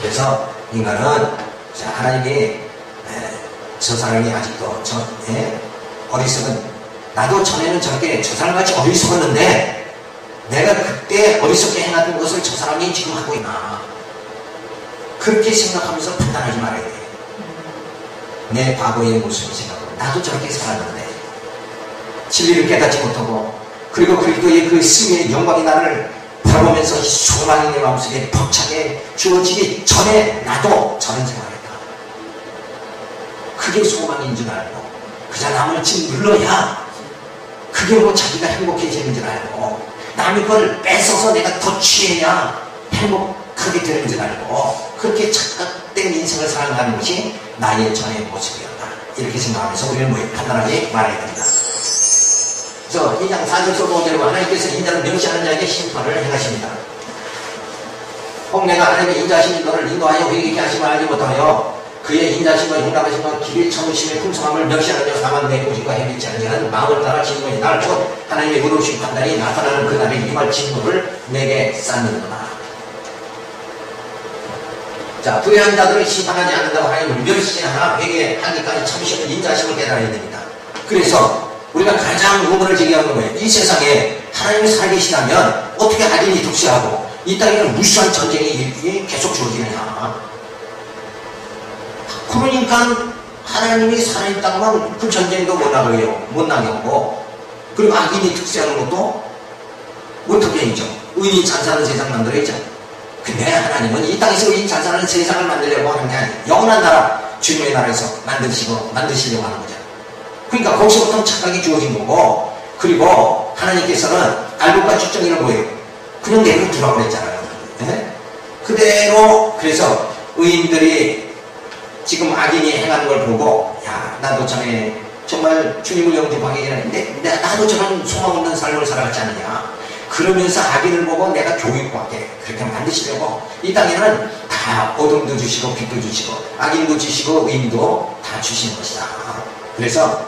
그래서 인간은 하나님이 저 사람이 아직도 어리석은, 나도 전에는 저렇게 저 사람같이 어리석었는데 내가 그때 어리석게 행하던 것을 저 사람이 지금 하고 있나, 그렇게 생각하면서 판단하지 말아야 돼. 내 과거의 모습을 생각하고 나도 저렇게 살았는데 진리를 깨닫지 못하고, 그리고 그리스도의 그 승리의 영광이 나를 바라보면서 소망이 내 마음속에 벅차게 주어지기 전에 나도 저런 생각했다. 그게 소망인 줄 알고 그저 남을 짓눌러야 그게 뭐 자기가 행복해지는 줄 알고, 남의 걸 뺏어서 내가 더 취해야 행복하게 되는 줄 알고, 그렇게 착각된 인생을 살아가는 것이 나의 전의 모습이었다. 이렇게 생각하면서 우리는 뭐 판단하게 말해야 됩니다. 그래서 2장 4절서 5절로 하나님께서 인자를 명시하는 자에게 심판을 행하십니다. 혹 내가 하나님의 인자하신 너를 인도하여 회개케 하심을 알지 못하여 그의 인자심과 용납하심과 길을 참으심의 풍성함을 명시하는 자, 다만 내 고집과 헤매지 않는 자는 마음을 따라 진노의 날 곧 하나님의 의로우신 판단이 나타나는 그날에 임할 진노를 내게 쌓는구나. 자, 부유한 자들을 심판하지 않는다고 하나님을 멸시하나 회개하기까지 참으시는 인자심을 깨달아야 됩니다. 그래서 우리가 가장 의문을 제기하는 거예요. 이 세상에 하나님이 살아계시다면 어떻게 악인이 득세하고 이 땅에는 무수한 전쟁이 계속 주어지느냐. 그러니까 하나님이 살아있다면 그 전쟁도 못 나게 하고, 그리고 악인이 득세하는 것도 어떻게 해야죠? 의인이 잔사하는 세상 만들어야죠. 근데 하나님은 이 땅에서 의인 잔사하는 세상을 만들려고 하는 게 아니에요. 영원한 나라, 주님의 나라에서 만드시려고 하는 거죠. 그러니까 거기서부터 착각이 주어진 거고, 그리고 하나님께서는 알곡과 측정이는 뭐예요? 그냥 내버려 두라고 그랬잖아요. 네? 그대로. 그래서 의인들이 지금 악인이 행하는 걸 보고, 야, 나도 전에 정말 주님을 영접하기 전에 나도 저런 소망 없는 삶을 살아갔지 않느냐. 그러면서 악인을 보고 내가 교육받게 그렇게 만드시려고 이 땅에는 다 어둠도 주시고 빛도 주시고 악인도 주시고 의인도 다 주시는 것이다. 그래서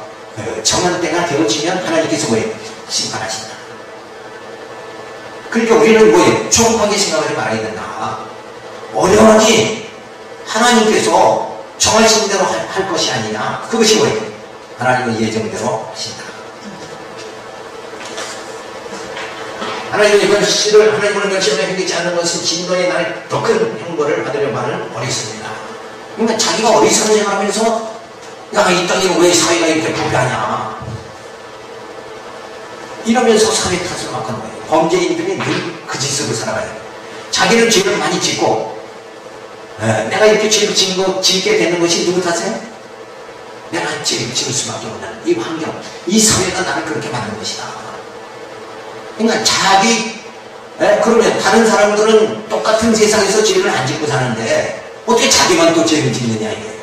정한 때가 되어지면 하나님께서 뭐예요? 심판하신다. 그러니까 우리는 뭐예요? 조급하게 생각하지 말아야 된다. 어려우니 하나님께서 정하신 대로 할 것이 아니냐. 그것이 뭐예요? 하나님의 예정대로 하신다. 하나님의 멸시를, 하나님을 멸시하며 행하지 않는 것은 진노의 날 더 큰 형벌을 받으려고 하는 어리석습니다. 그러니까 자기가 어리석은 생각하면서, 야, 이 땅에 왜 사회가 이렇게 부패하냐, 이러면서 사회 탓을 막 하는 거예요. 범죄인들이 늘 그 짓으로 살아가요. 자기는 죄를 많이 짓고, 내가 이렇게 죄를 짓게 되는 것이 누구 탓이에요? 내가 죄를 지을 수밖에 없는 이 환경, 이 사회가 나를 그렇게 만든 것이다. 그러니까 그러면 다른 사람들은 똑같은 세상에서 죄를 안 짓고 사는데 어떻게 자기만 또 죄를 짓느냐 이게.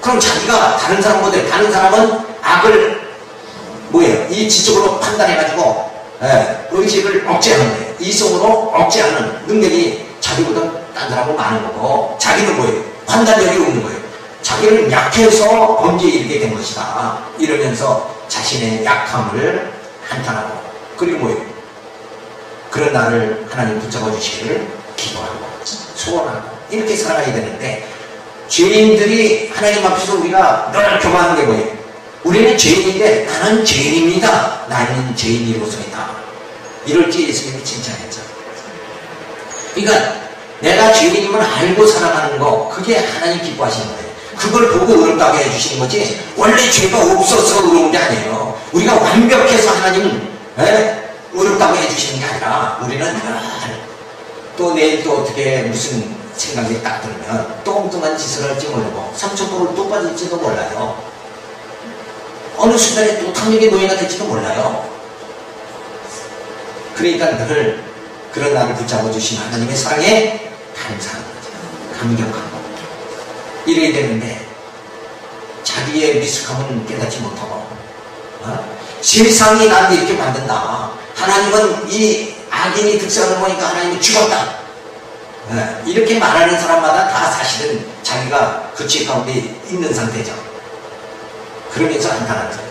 그럼 자기가 다른 사람은 악을 이 지적으로 판단해가지고 의식을 억제하는 거예요. 이성으로 억제하는 능력이 자기보다 딴 사람은 많은 거고, 자기는 판단력이 없는 거예요. 자기는 약해서 범죄에 이르게 된 것이다. 이러면서 자신의 약함을 한탄하고, 그리고 그런 나를 하나님 붙잡아 주시기를 기도하고 소원하고 이렇게 살아가야 되는데, 죄인들이 하나님 앞에서 우리가 늘 교만한 게 뭐예요? 우리는 죄인인데 나는 죄인입니다. 나는 죄인이로서이다. 이럴 때 예수님이 칭찬했죠. 그러니까 내가 죄인임을 알고 살아가는 거, 그게 하나님 기뻐하시는 거예요. 그걸 보고 의롭다고 해주시는 거지, 원래 죄가 없어서 의로운 게 아니에요. 우리가 완벽해서 하나님 의롭다고 해주시는 게 아니라, 우리는 또 내일 또 어떻게 무슨 생각이 딱 들면 또 엉뚱한 짓을 할지 모르고 상처볼을 또 빠질지도 몰라요. 어느 순간에 또 탐욕의 노예가 될지도 몰라요. 그러니까 늘 그런 나를 붙잡아 주신 하나님의 사랑에 감사하는 거죠. 감격하고 이래야 되는데, 자기의 미숙함은 깨닫지 못하고 세상이 나를 이렇게 만든다, 하나님은 이 악인이 득세하는 거니까 하나님은 죽었다, 이렇게 말하는 사람마다 다 사실은 자기가 그 죄 가운데 있는 상태죠. 그러면서 한탄하는 거예요.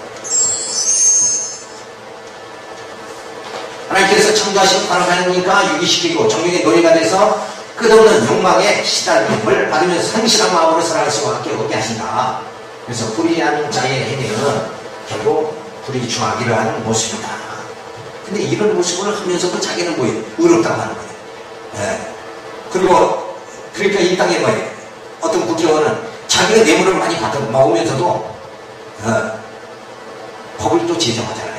하나님께서 창조하신 바로 하나님이니까 유기시키고 정령의 노예가 돼서 끝없는 욕망에 시달림을 받으면서 성실한 마음으로 살아갈 수밖에 없게 하신다. 그래서 불의한 자의 행위는 결국 불의 추하기를 하는 모습이다. 근데 이런 모습을 하면서도 자기는 뭐예요? 의롭다고 하는 거예요. 예. 그리고 그러니까 이 땅에 뭐예요? 어떤 국정원은 자기가 뇌물을 많이 먹으면서도 법을 또 제정하잖아요.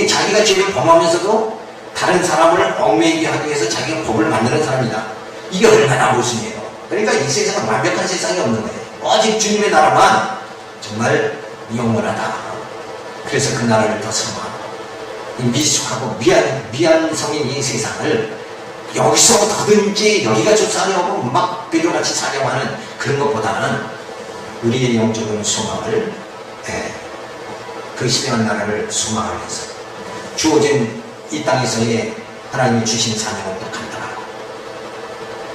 자기가 죄를 범하면서도 다른 사람을 얽매이게 하기 위해서 자기가 법을 만드는 사람이다. 이게 얼마나 모순이에요. 그러니까 이 세상은 완벽한 세상이 없는 거예요. 오직 주님의 나라만 정말 영원하다. 그래서 그 나라를 더 사모하고 이 미숙하고 미안성인 이 세상을 여기서 더든지 여기가 좋사려고 막 비료같이 사려고 하는 그런 것보다는 우리의 영적인 소망을 그 신령한 나라를 소망하기 위해서 주어진 이 땅에서의 하나님이 주신 사명을 또 감당하고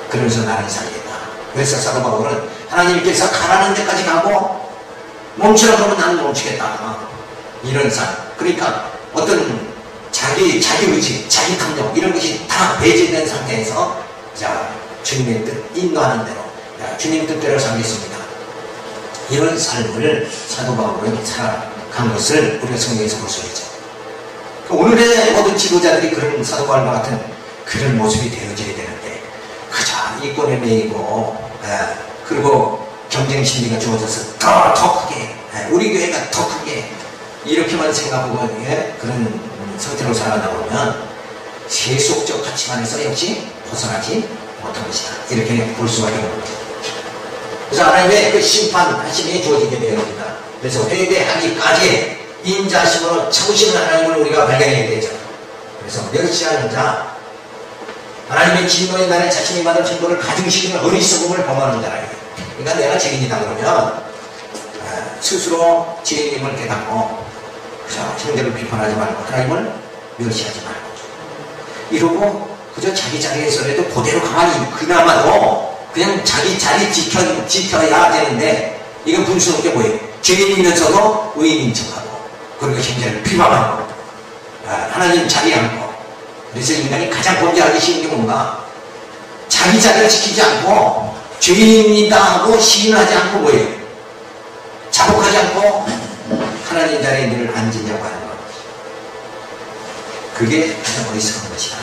그러면서 나를 살리겠다. 그래서 사도 바울은 하나님께서 가라는 데까지 가고 멈추라 그러면 나는 멈추겠다. 이런 삶. 그러니까 어떤 자기 의지, 자기 탐욕 이런 것이 다 배제된 상태에서 자 주님의 뜻 인도하는 대로 주님 뜻대로 살겠습니다. 이런 삶을 사도 바울은 살아간 것을 우리가 성경에서 볼 수 있죠. 오늘의 모든 지도자들이 그런 사도 바울과 같은 그런 모습이 되어져야 되는데 그저 이권에 매이고 그리고 경쟁 심리가 주어져서 더 크게 우리 교회가 더 크게 이렇게만 생각하고 그런 상태로 살아가다 보면 세속적 가치관에서 역시 벗어나지 못한 것이다. 이렇게 볼 수가 있는 거죠. 그래서 하나님의 그 심판하심이 주어지게 되어집니다. 그래서 회개하기까지 인자심으로 참으시는 하나님을 우리가 발견해야 되죠. 그래서 멸시하는 자, 하나님의 진노의 날에 자신이 받은 진노를 가중시키는 어리석음을 범하는 자라. 그러니까 내가 죄인이다 그러면 스스로 죄인임을 깨닫고 그저 형제를 비판하지 말고 하나님을 멸시하지 말고 이러고 그저 자기 자리에서라도 그대로 가만히 그나마도 그냥 자기 자리 지켜야 되는데 이건 분수는 게 뭐예요? 죄인이면서도 의인인 척하고 그리고 형제를 비방하고 하나님 자리에 앉고 그래서 인간이 가장 범죄하기 쉬운 게 뭔가 자기 자리를 지키지 않고 죄인이다 하고 시인하지 않고 뭐예요? 자복하지 않고 하나님 자리에 늘 앉으려고 하는 것. 그게 가장 어리석은 것이다.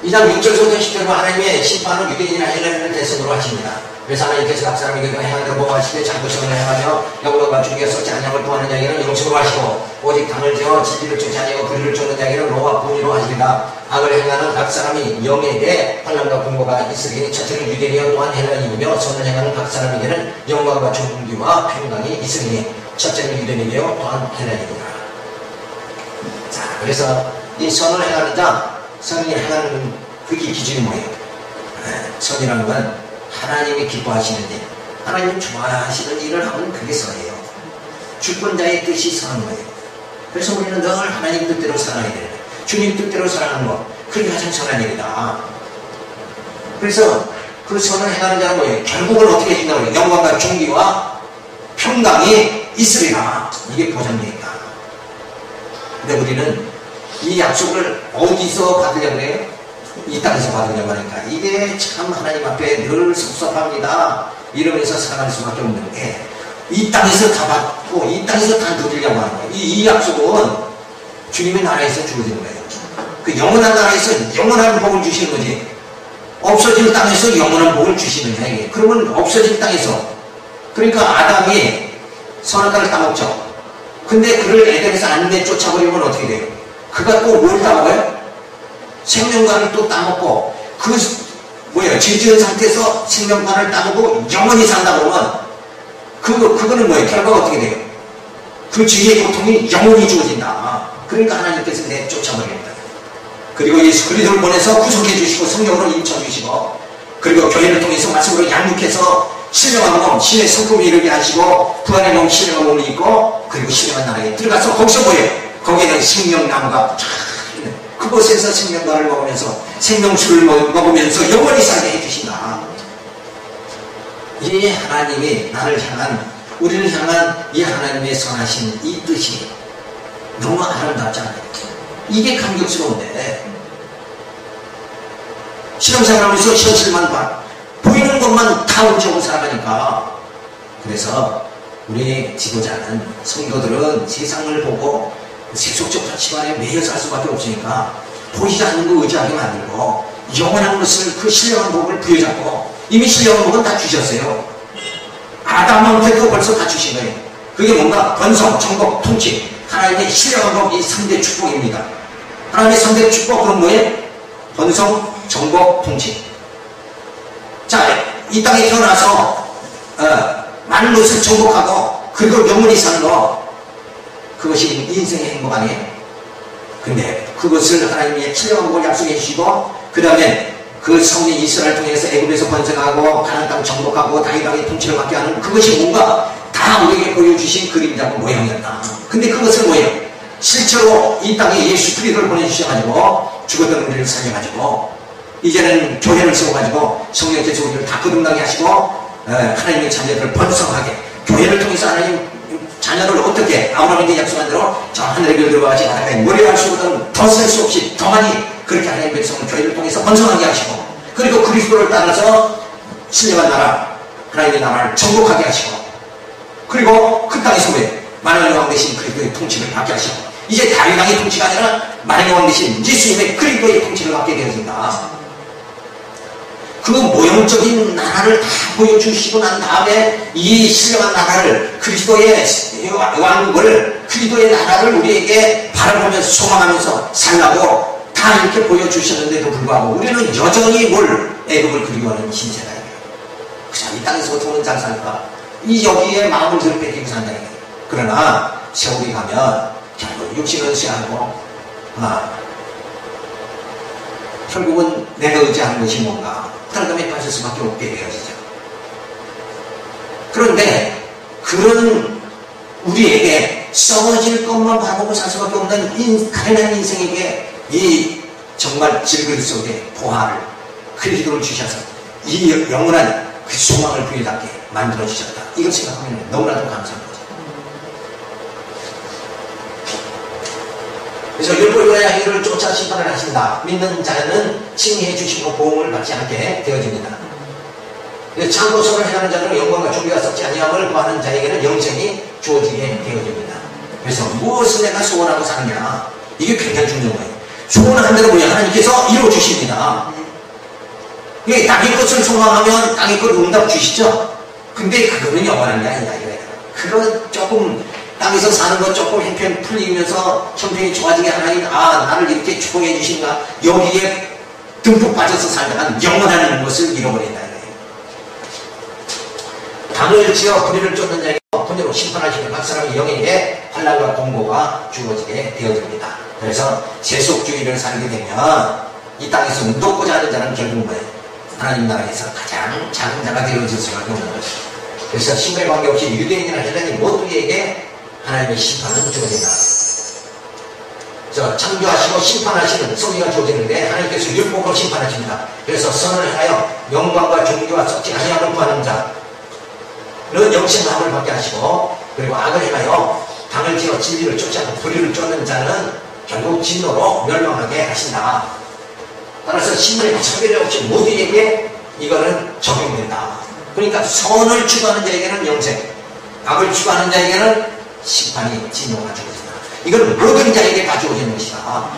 2장 6절 소년 10절과 하나님의 심판은 유대인이나 헬라인을 대상으로 하십니다. 그래서 하나님께서 각 사람에게 행한 대로 보호하시되 장부성을 행하며 영광과 주님께 썩지 않냐고 또하는 자에게는 영식으로 하시고 오직 당을 지어 진리를 쫓지 아니하고 불의를 쫓는 자에게는 노와 분의로 하시리라. 악을 행하는 각 사람이 영에게 환난과 분고가 있으리니 첫째는 유대인이여 또한 헬라인이며 선을 행하는 각 사람에게는 영광과 존귀와 평강이 있으리니 첫째는 유대인이여 또한 헬라인이라. 자, 그래서 이 선을 행하는 자, 선을 행하는 그게 기준이 뭐예요? 선이라는 건 하나님이 기뻐하시는 일, 하나님 좋아하시는 일을 하면 그게 선이에요. 주권자의 뜻이 선한 거예요. 그래서 우리는 늘 하나님 뜻대로 살아야 돼요. 주님 뜻대로 살아가는 것, 그게 가장 선한 일이다. 그래서 그 선을 행하는 자는 뭐예요? 결국은 어떻게 해준다고 그래요? 영광과 존귀와 평강이 있으리라. 이게 보장되어 있다. 근데 우리는 이 약속을 어디서 받으려고 해요? 이 땅에서 받으려고 하니까 이게 참 하나님 앞에 늘 섭섭합니다. 이러면서 살아갈 수밖에 없는 게 이 땅에서 다 받고 이 땅에서 다 누리려고 하는 거예요. 이 약속은 주님의 나라에서 주어지는 거예요. 그 영원한 나라에서 영원한 복을 주시는 거지. 없어질 땅에서 영원한 복을 주시는 거예요. 그러면 없어질 땅에서 그러니까 아담이 선악과를 따먹죠. 근데 그를 에덴에서 안 내쫓아버리면 어떻게 돼요? 그가 또 뭘 따먹어요? 생명과를 또 따먹고 죄 지은 상태에서 생명과를 따먹고 영원히 산다 그러면 그거는 뭐예요? 결과가 어떻게 돼요? 그 죄의 고통이 영원히 주어진다. 그러니까 하나님께서 내쫓아버립니다. 그리고 예수 그리스도를 보내서 구속해 주시고 성령으로 임쳐 주시고 그리고 교회를 통해서 말씀으로 양육해서 신령한 몸, 신의 성품에 이르게 하시고 부활의 몸, 신령한 몸을 입고 그리고 신령한 나라에 들어가서 거기서 뭐예요? 거기에는 생명나무가 그곳에서 생명과를 먹으면서 생명수를 먹으면서 영원히 살게 해주신다. 이 하나님이 나를 향한 우리를 향한 이 하나님의 선하신 이 뜻이 너무 아름답잖아요. 이게 감격스러운데 신앙생활하면서 현실만 봐. 보이는 것만 다 훔쳐오고 살아가니까. 그래서 우리 지도자는, 성도들은 세상을 보고 세속적 가치관에 매여 살 수밖에 없으니까 보이지 않는 거 의지하게 만들고 영원한 것을, 그 신령한 복을 부여잡고, 이미 신령한 복은 다 주셨어요. 아담한테도 벌써 다 주신 거예요. 그게 뭔가 번성, 정복, 통치, 하나님의 신령한 복, 이 3대 축복입니다. 하나님의 3대 축복은 뭐예요? 번성, 정복, 통치. 자, 이 땅에 태어나서 많은 것을 정복하고 그걸 영원히 사는 거, 그것이 인생의 행복 아니에요? 근데 그것을 하나님이 신령한 복을 약속해 주시고, 그 다음에 그 성민 이스라엘 통해서 애굽에서 번성하고 가나안 땅 정복하고 다윗왕의 통치를 받게 하는, 그것이 뭔가 다 우리에게 보여주신 그림자고 모양이었다. 근데 그것은 뭐예요? 실제로 이 땅에 예수 그리스도를 보내주셔가지고 죽었던 우리를 살려가지고 이제는 교회를 세워가지고 성령께서 우리를 다 거듭나게 하시고 하나님의 자녀들을 번성하게, 교회를 통해서 하나님 자녀를 어떻게 아브라함에게 약속한 대로 저 하늘의 별들과 같이 바다에 머리할 수보다는 더 셀 수 없이 더 많이 그렇게 하나님의 백성을 교회를 통해서 번성하게 하시고, 그리고 그리스도를 따라서 신령한 나라, 하나님의 나라를 정복하게 하시고, 그리고 그 땅에서 왜 만왕의 왕 대신 그리스도의 통치를 받게 하시고, 이제 다윗왕의 통치가 아니라 만왕의 왕 대신 예수님의 그리스도의 통치를 받게 되어진다. 그 모형적인 나라를 다 보여주시고 난 다음에 이 신령한 나라를, 그리스도의 왕국을, 그리스도의 나라를 우리에게 바라보면서 소망하면서 살라고 다 이렇게 보여주셨는데도 불구하고 우리는 여전히 뭘 애굽을 그리워하는 신세다예요. 그저 이 땅에서 어떻게 잘 살까? 이 여기에 마음을 늘 뺏기고 산다는 거예요. 그러나 세월이 가면 결국 육신은 쇠하고 결국은 내가 의지하는 것이 뭔가 부담감에 빠질 수밖에 없게 되어지죠. 그런데 그런 우리에게 썩어질 것만 바라보고 살 수밖에 없는 가련한 인생에게 이 정말 질글 속에 보화를, 그리스도를 주셔서 이 영원한 그 소망을 부여잡게 만들어 주셨다. 이걸 생각하면 너무나도 감사한 거죠. 그래서 율법과 양의를 쫓아 심판을 하신다. 믿는 자는 칭의해 주시고 보응을 받지 않게 되어집니다. 참고선을 행하는 자들은 영광과 존귀가 썩지 아니함을 구하는 자에게는 영생이 주어지게 되어집니다. 그래서 무엇을 내가 소원하고 사느냐, 이게 굉장히 중요한 거예요. 소원하는 대로 뭐냐, 하나님께서 이루어주십니다. 땅의 것을 소망하면 땅의 것 응답 주시죠. 근데 그거는 영원한 게 아니다 이거예요. 그건 조금 땅에서 사는 것 조금 형편 풀리면서 형편이 좋아지게 하나님, 나를 이렇게 축복해 주신가, 여기에 듬뿍 빠져서 살다간 영원한 것을 잃어버린다 이거예요. 당을 지어 불의를 쫓는 자에게 번제로 심판하시는 각 사람의 영에게 환난과 공고가 주어지게 되어집니다. 그래서 세속주의를 살게 되면 이 땅에서 높고자 하는 자는 결국 뭐예요? 하나님 나라에서 가장 작은 자가 되어질 수밖에 없는 거죠. 그래서 신분에 관계없이 유대인이나 헬라인 모두에게 하나님의 심판은 주어진다. 창조하시고 심판하시는 섭리가 주어지는데 하나님께서 율법으로 심판하십니다. 그래서 선을 행하여 영광과 존귀와 썩지 아니함을 구하는 자는 영생함을 받게 하시고, 그리고 악을 행하여 당을 지어 진리를 쫓아서 불의를 쫓는 자는 결국 진노로 멸망하게 하신다. 따라서 신분의 차별이 없이 모두에게 이거는 적용된다. 그러니까 선을 추구하는 자에게는 영생, 악을 추구하는 자에게는 심판이, 진노가 주어진다. 이건 모든 자에게 다 주어지는 것이다.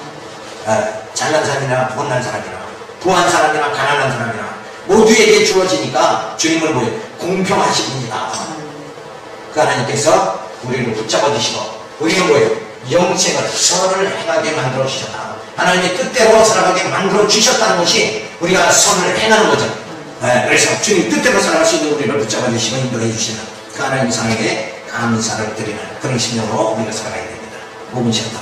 잘난 사람이나 못난 사람이나 부한 사람이나 가난한 사람이나 모두에게 주어지니까 주님은 뭐예요? 공평하신 분이다. 그 하나님께서 우리를 붙잡아 주시고 우리는 뭐예요? 영생을, 선을 행하게 만들어 주셨다. 하나님의 뜻대로 살아가게 만들어 주셨다는 것이 우리가 선을 행하는 거죠. 그래서 주님 뜻대로 살아갈 수 있는 우리를 붙잡아 주시고 인도해 주시는 그 하나님 사랑에 감사를 드리는 그런 심령으로 우리가 살아가야 됩니다. 5분 시간